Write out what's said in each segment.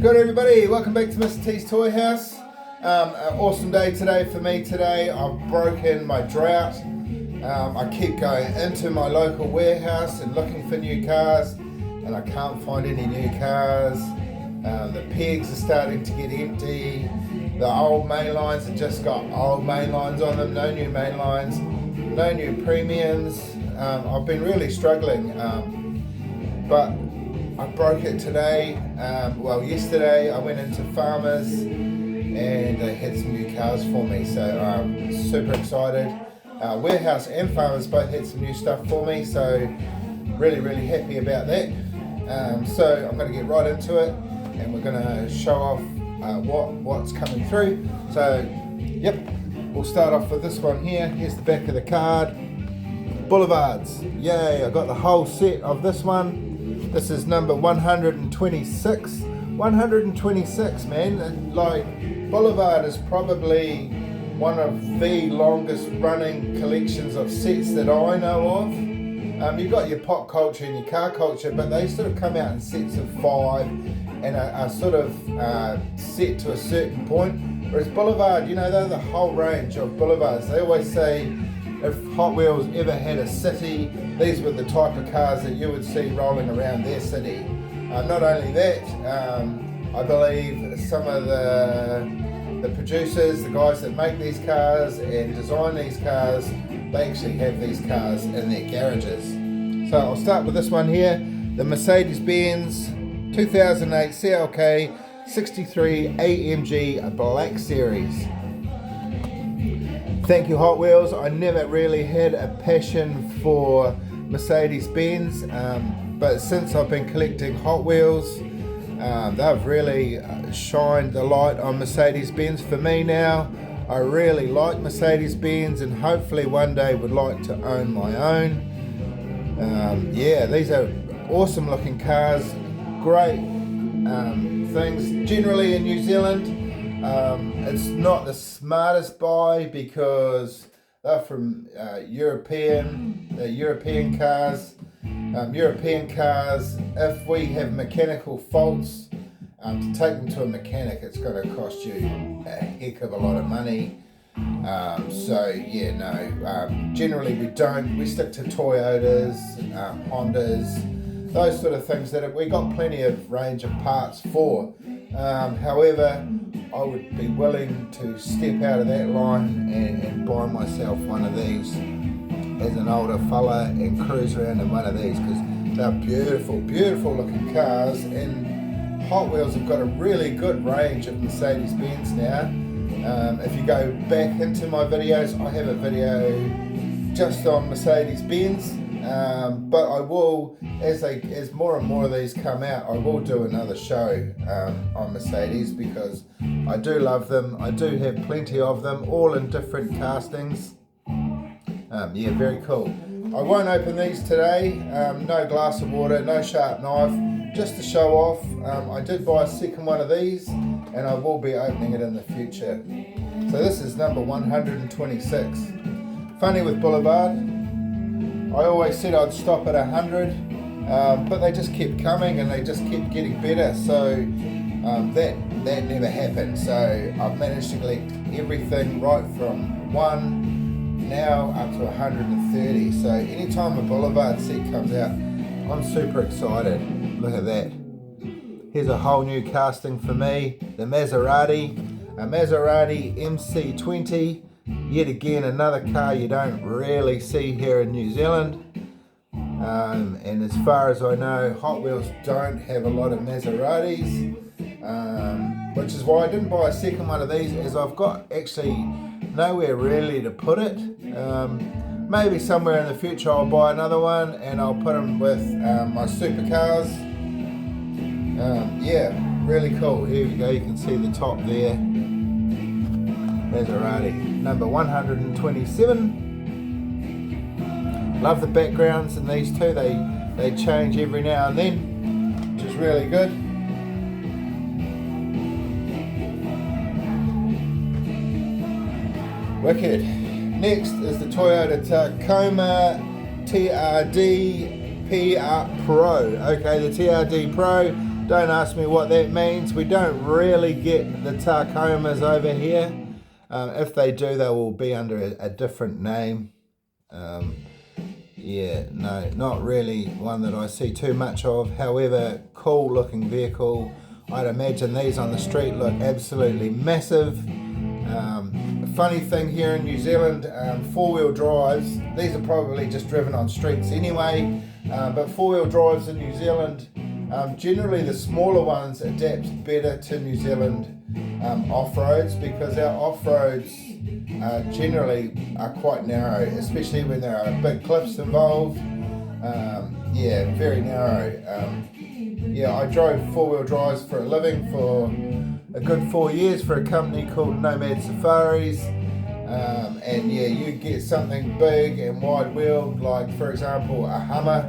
Good everybody, welcome back to Mr. T's Toy House. An awesome day today for me today. I've broken my drought. I keep going into my local warehouse and looking for new cars, and I can't find any new cars. The pegs are starting to get empty. The old main lines have just got old main lines on them, no new main lines, no new premiums. I've been really struggling, but I broke it today. Yesterday I went into Farmers and they had some new cars for me, so I'm super excited. Warehouse and Farmers both had some new stuff for me, so really happy about that. So I'm going to get right into it and we're going to show off what's coming through. So yep, we'll start off with this one here. Here's the back of the card. Boulevards, yay, I got the whole set of this one. This is number 126. 126, man. Like, Boulevard is probably one of the longest running collections of sets that I know of. You've got your pop culture and your car culture, but they sort of come out in sets of 5 and are sort of set to a certain point. Whereas Boulevard, you know, they're the whole range of Boulevards. They always say if Hot Wheels ever had a city, these were the type of cars that you would see rolling around their city. Not only that, I believe some of the producers, the guys that make these cars and design these cars, they actually have these cars in their garages. So I'll start with this one here, the Mercedes-Benz 2008 CLK 63 AMG Black Series. Thank you, Hot Wheels. I never really had a passion for Mercedes-Benz, but since I've been collecting Hot Wheels, they've really shined the light on Mercedes-Benz for me now. I really like Mercedes-Benz and hopefully one day would like to own my own. These are awesome looking cars, great things. Generally in New Zealand, it's not the smartest buy because they're from European cars. European cars, if we have mechanical faults, to take them to a mechanic, it's going to cost you a heck of a lot of money. Generally we stick to Toyotas, Hondas, those sort of things that we got plenty of range of parts for. However, I would be willing to step out of that line and buy myself one of these as an older fella and cruise around in one of these, because they're beautiful looking cars, and Hot Wheels have got a really good range of Mercedes-Benz now. If you go back into my videos, I have a video just on Mercedes-Benz, but I will, as more and more of these come out, I will do another show on Mercedes, because I do love them. I do have plenty of them, all in different castings. Very cool. I won't open these today. No glass of water, no sharp knife, just to show off. I did buy a second one of these and I will be opening it in the future. So this is number 126. Funny with Boulevard, I always said I'd stop at 100, but they just kept coming and they just kept getting better, so that never happened. So I've managed to collect everything right from 1 now up to 130. So anytime a Boulevard set comes out, I'm super excited. Look at that. Here's a whole new casting for me, the Maserati, a Maserati MC20. Yet again, another car you don't really see here in New Zealand. And as far as I know, Hot Wheels don't have a lot of Maseratis, which is why I didn't buy a second one of these, as I've got actually nowhere really to put it. Maybe somewhere in the future I'll buy another one and I'll put them with my supercars. Really cool. Here we go, you can see the top there. Maserati, number 127. Love the backgrounds in these two. They change every now and then, which is really good. Wicked. Next is the Toyota Tacoma TRD PR Pro. Okay, the TRD Pro Don't ask me what that means. We don't really get the Tacomas over here. If they do, they will be under a different name. Yeah, no, not really one that I see too much of. However, cool looking vehicle. I'd imagine these on the street look absolutely massive. Funny thing here in New Zealand, four-wheel drives, these are probably just driven on streets anyway, but four-wheel drives in New Zealand, generally the smaller ones adapt better to New Zealand off-roads, because our off-roads generally are quite narrow, especially when there are big cliffs involved. Yeah, very narrow. Yeah, I drove four-wheel drives for a living for a good 4 years for a company called Nomad Safaris. And yeah, you get something big and wide-wheeled, like for example a Hummer.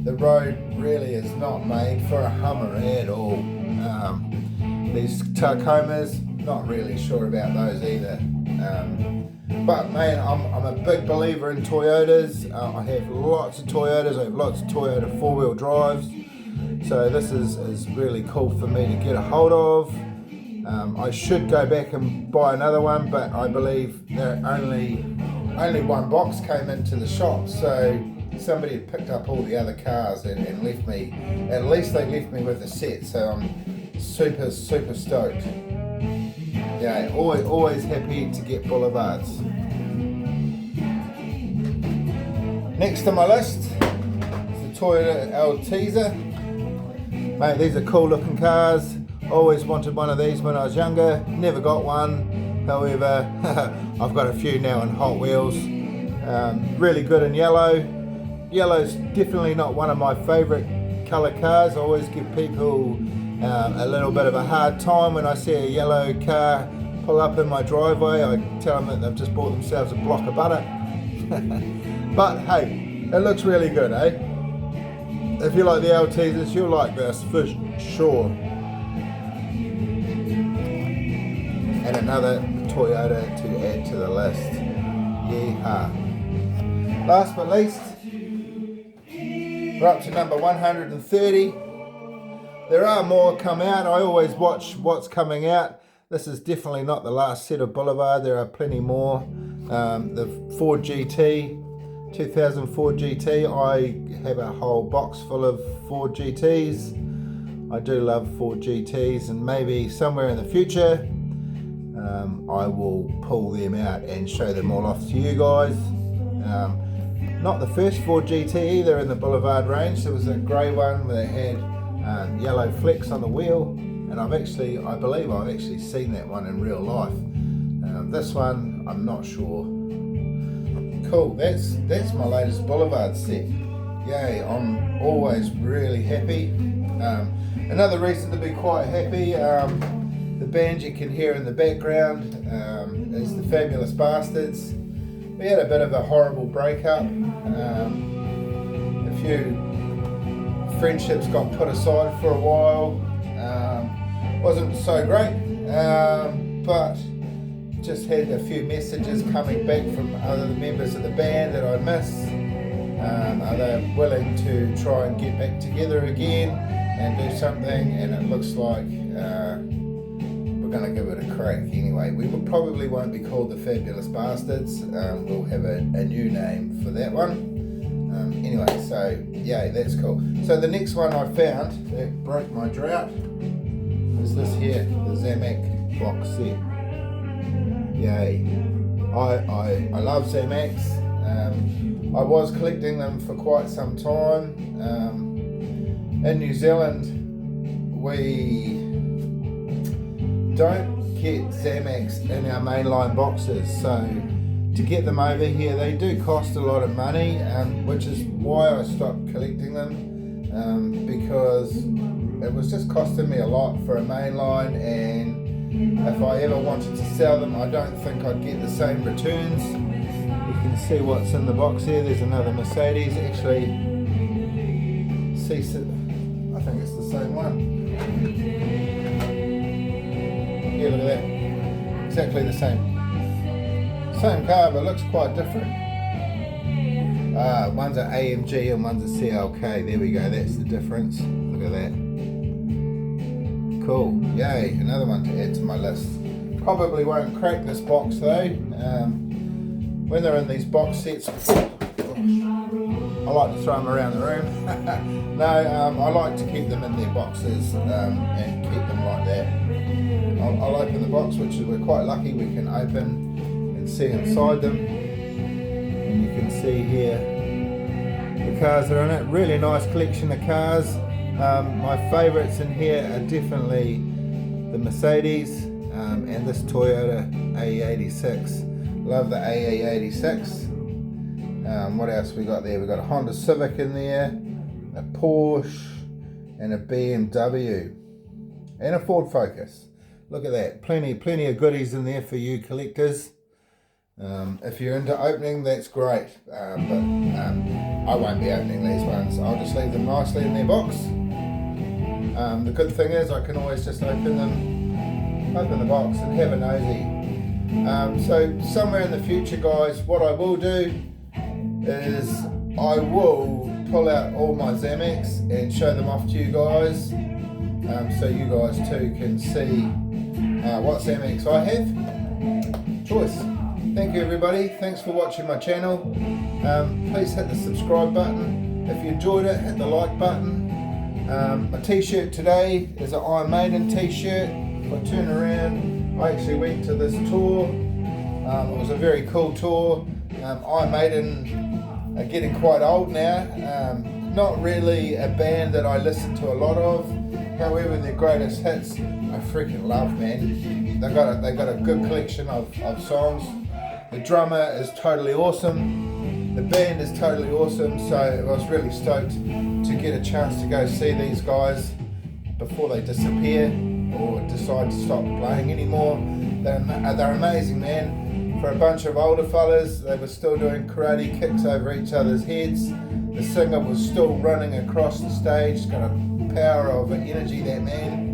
The road really is not made for a Hummer at all. These Tacomas, not really sure about those either. But man, I'm a big believer in Toyotas. I have lots of Toyotas. I have lots of Toyota four-wheel drives. So this is really cool for me to get a hold of. I should go back and buy another one, but I believe that only one box came into the shop, so somebody had picked up all the other cars and left me. At least they left me with a set, so I'm super stoked. Yeah, always happy to get Boulevards. Next on my list is the Toyota Altuve. Mate, these are cool looking cars. Always wanted one of these when I was younger, never got one. However, I've got a few now in Hot Wheels. Really good in yellow. Yellow's definitely not one of my favourite colour cars. I always give people a little bit of a hard time when I see a yellow car pull up in my driveway. I tell them that they've just bought themselves a block of butter. But hey, it looks really good, eh? If you like the Altuves, you'll like this for sure. And another Toyota to add to the list. Yeehaw. Last but least, we're up to number 130. There are more come out. I always watch what's coming out. This is definitely not the last set of Boulevard. There are plenty more. The Ford GT, 2004 GT. I have a whole box full of Ford GTs. I do love Ford GTs, and maybe somewhere in the future I will pull them out and show them all off to you guys. Not the first Ford GT either in the Boulevard range. There was a grey one that had yellow flecks on the wheel, and I believe I've actually seen that one in real life. This one, I'm not sure. Cool, that's my latest Boulevard set. Yay, I'm always really happy. Another reason to be quite happy, the band you can hear in the background is the Fabulous Bastards. We had a bit of a horrible breakup. A few friendships got put aside for a while. Wasn't so great, but just had a few messages coming back from other members of the band that I miss. Are they willing to try and get back together again and do something? And it looks like we're going to give it a crack anyway. We probably won't be called the Fabulous Bastards. We'll have a new name for that one. Anyway, so yeah, that's cool. So the next one I found that broke my drought is this here, the Zamac box set. Yay. I love Zamacs. I was collecting them for quite some time. In New Zealand, we don't get Zamacs in our mainline boxes, so to get them over here they do cost a lot of money, which is why I stopped collecting them, because it was just costing me a lot for a mainline, and if I ever wanted to sell them I don't think I'd get the same returns. You can see what's in the box here. There's another Mercedes, actually, I think it's the same one. Yeah, look at that. Exactly the same. Same car, but looks quite different. One's an AMG and one's a CLK. There we go, that's the difference. Look at that. cool. Yay, another one to add to my list. Probably won't crack this box though. When they're in these box sets, I like to throw them around the room. No, I like to keep them in their boxes and keep them like that. I'll open the box, which we're quite lucky we can open and see inside them. And you can see here the cars that are in it. Really nice collection of cars. My favourites in here are definitely the Mercedes and this Toyota AE86. Love the AE86. What else we got there? We got a Honda Civic in there, a Porsche, and a BMW, and a Ford Focus. Look at that, plenty of goodies in there for you collectors. If you're into opening, that's great, but I won't be opening these ones. I'll just leave them nicely in their box. The good thing is I can always just open the box and have a nosy. So somewhere in the future, guys, what I will do is I will pull out all my Zamex and show them off to you guys, so you guys too can see what Zamex I have. Choice. Thank you everybody, thanks for watching my channel. Please hit the subscribe button. If you enjoyed it, hit the like button. My t-shirt today is an Iron Maiden t-shirt. If I turn around, I actually went to this tour. It was a very cool tour. Iron Maiden are getting quite old now. Not really a band that I listen to a lot of. However, their greatest hits I freaking love, man. They got a good collection of songs. The drummer is totally awesome. The band is totally awesome. So I was really stoked to get a chance to go see these guys before they disappear or decide to stop playing anymore. They're amazing, man. For a bunch of older fellas, they were still doing karate kicks over each other's heads. The singer was still running across the stage. Got a power of energy, that man.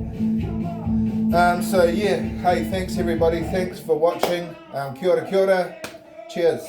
So yeah, hey, thanks everybody. Thanks for watching. Kia ora, cheers.